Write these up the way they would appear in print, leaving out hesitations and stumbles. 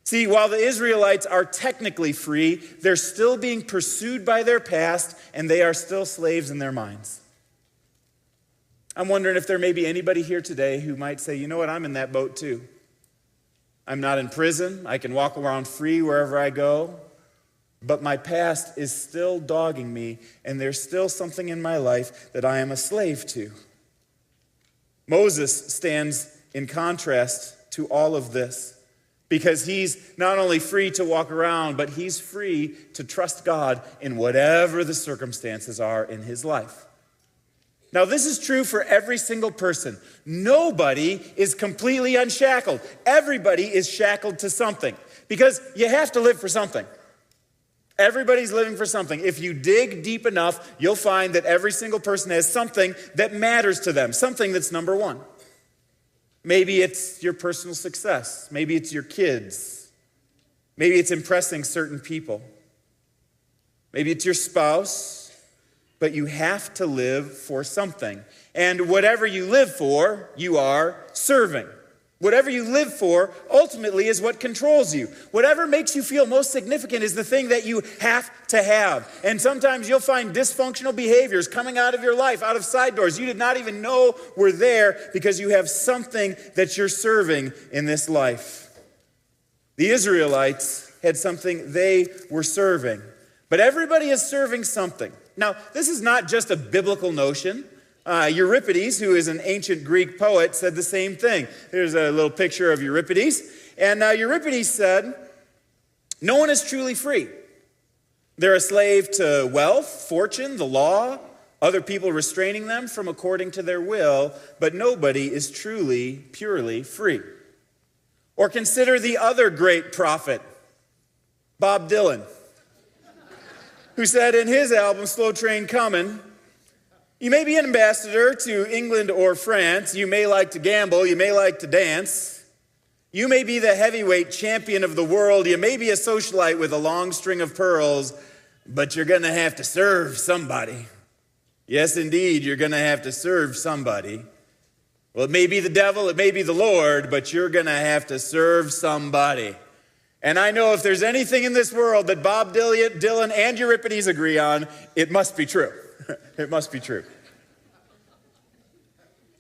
See, while the Israelites are technically free, they're still being pursued by their past, and they are still slaves in their minds. I'm wondering if there may be anybody here today who might say, you know what, I'm in that boat too. I'm not in prison. I can walk around free wherever I go. But my past is still dogging me, and there's still something in my life that I am a slave to. Moses stands in contrast to all of this because he's not only free to walk around, but he's free to trust God in whatever the circumstances are in his life. Now, this is true for every single person. Nobody is completely unshackled. Everybody is shackled to something because you have to live for something. Everybody's living for something. If you dig deep enough, you'll find that every single person has something that matters to them, something that's number one. Maybe it's your personal success. Maybe it's your kids. Maybe it's impressing certain people. Maybe it's your spouse. But you have to live for something. And whatever you live for, you are serving. Whatever you live for ultimately is what controls you. Whatever makes you feel most significant is the thing that you have to have. And sometimes you'll find dysfunctional behaviors coming out of your life, out of side doors you did not even know were there because you have something that you're serving in this life. The Israelites had something they were serving. But everybody is serving something. Now, this is not just a biblical notion. Euripides, who is an ancient Greek poet, said the same thing. Here's a little picture of Euripides. And Euripides said, no one is truly free. They're a slave to wealth, fortune, the law, other people restraining them from according to their will, but nobody is truly, purely free. Or consider the other great prophet, Bob Dylan, who said in his album, Slow Train Comin', you may be an ambassador to England or France. You may like to gamble. You may like to dance. You may be the heavyweight champion of the world. You may be a socialite with a long string of pearls, but you're going to have to serve somebody. Yes, indeed, you're going to have to serve somebody. Well, it may be the devil, it may be the Lord, but you're going to have to serve somebody. And I know if there's anything in this world that Bob Dylan and Euripides agree on, it must be true. It must be true.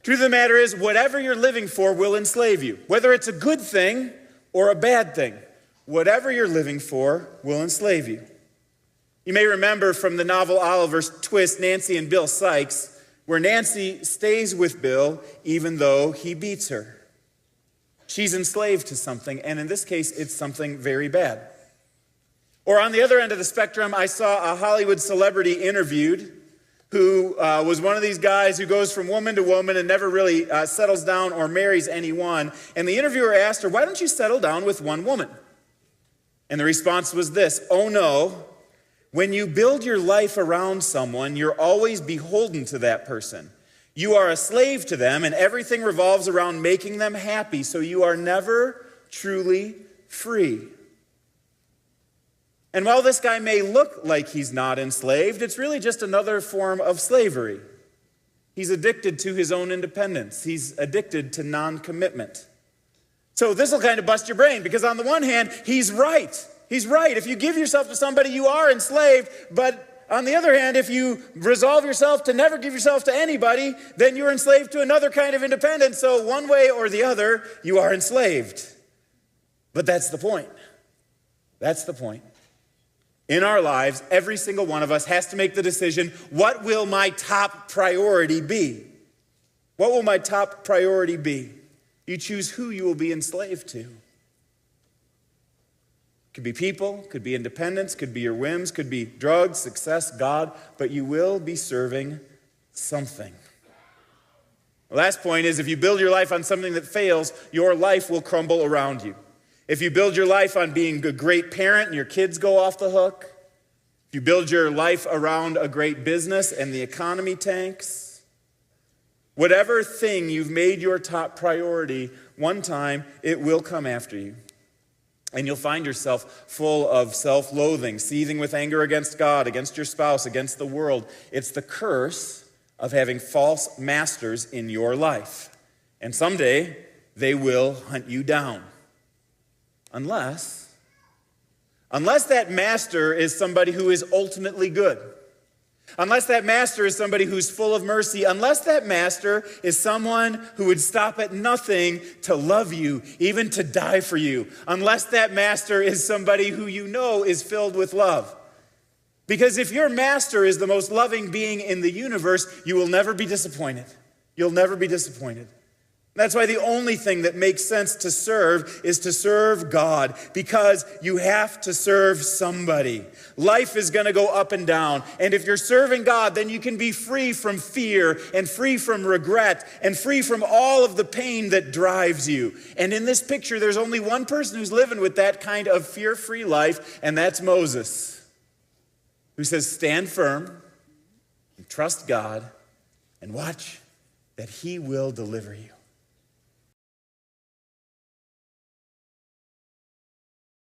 Truth of the matter is, whatever you're living for will enslave you. Whether it's a good thing or a bad thing, whatever you're living for will enslave you. You may remember from the novel Oliver's Twist, Nancy and Bill Sykes, where Nancy stays with Bill even though he beats her. She's enslaved to something, and in this case, it's something very bad. Or on the other end of the spectrum, I saw a Hollywood celebrity interviewed who was one of these guys who goes from woman to woman and never really settles down or marries anyone. And the interviewer asked her, why don't you settle down with one woman? And the response was this, oh no, when you build your life around someone, you're always beholden to that person. You are a slave to them, and everything revolves around making them happy, so you are never truly free. And while this guy may look like he's not enslaved, it's really just another form of slavery. He's addicted to his own independence. He's addicted to non-commitment. So this will kind of bust your brain, because on the one hand, he's right. He's right. If you give yourself to somebody, you are enslaved, but on the other hand, if you resolve yourself to never give yourself to anybody, then you're enslaved to another kind of independence. So one way or the other, you are enslaved. But that's the point. That's the point. In our lives, every single one of us has to make the decision, what will my top priority be? What will my top priority be? You choose who you will be enslaved to. Could be people, could be independence, could be your whims, could be drugs, success, God, but you will be serving something. The last point is if you build your life on something that fails, your life will crumble around you. If you build your life on being a great parent and your kids go off the hook, if you build your life around a great business and the economy tanks, whatever thing you've made your top priority, one time it will come after you. And you'll find yourself full of self-loathing, seething with anger against God, against your spouse, against the world. It's the curse of having false masters in your life. And someday, they will hunt you down. Unless that master is somebody who is ultimately good. Unless that master is somebody who's full of mercy. Unless that master is someone who would stop at nothing to love you, even to die for you. Unless that master is somebody who you know is filled with love. Because if your master is the most loving being in the universe, you will never be disappointed. You'll never be disappointed. That's why the only thing that makes sense to serve is to serve God, because you have to serve somebody. Life is going to go up and down. And if you're serving God, then you can be free from fear and free from regret and free from all of the pain that drives you. And in this picture, there's only one person who's living with that kind of fear-free life, and that's Moses, who says, stand firm and trust God and watch that he will deliver you.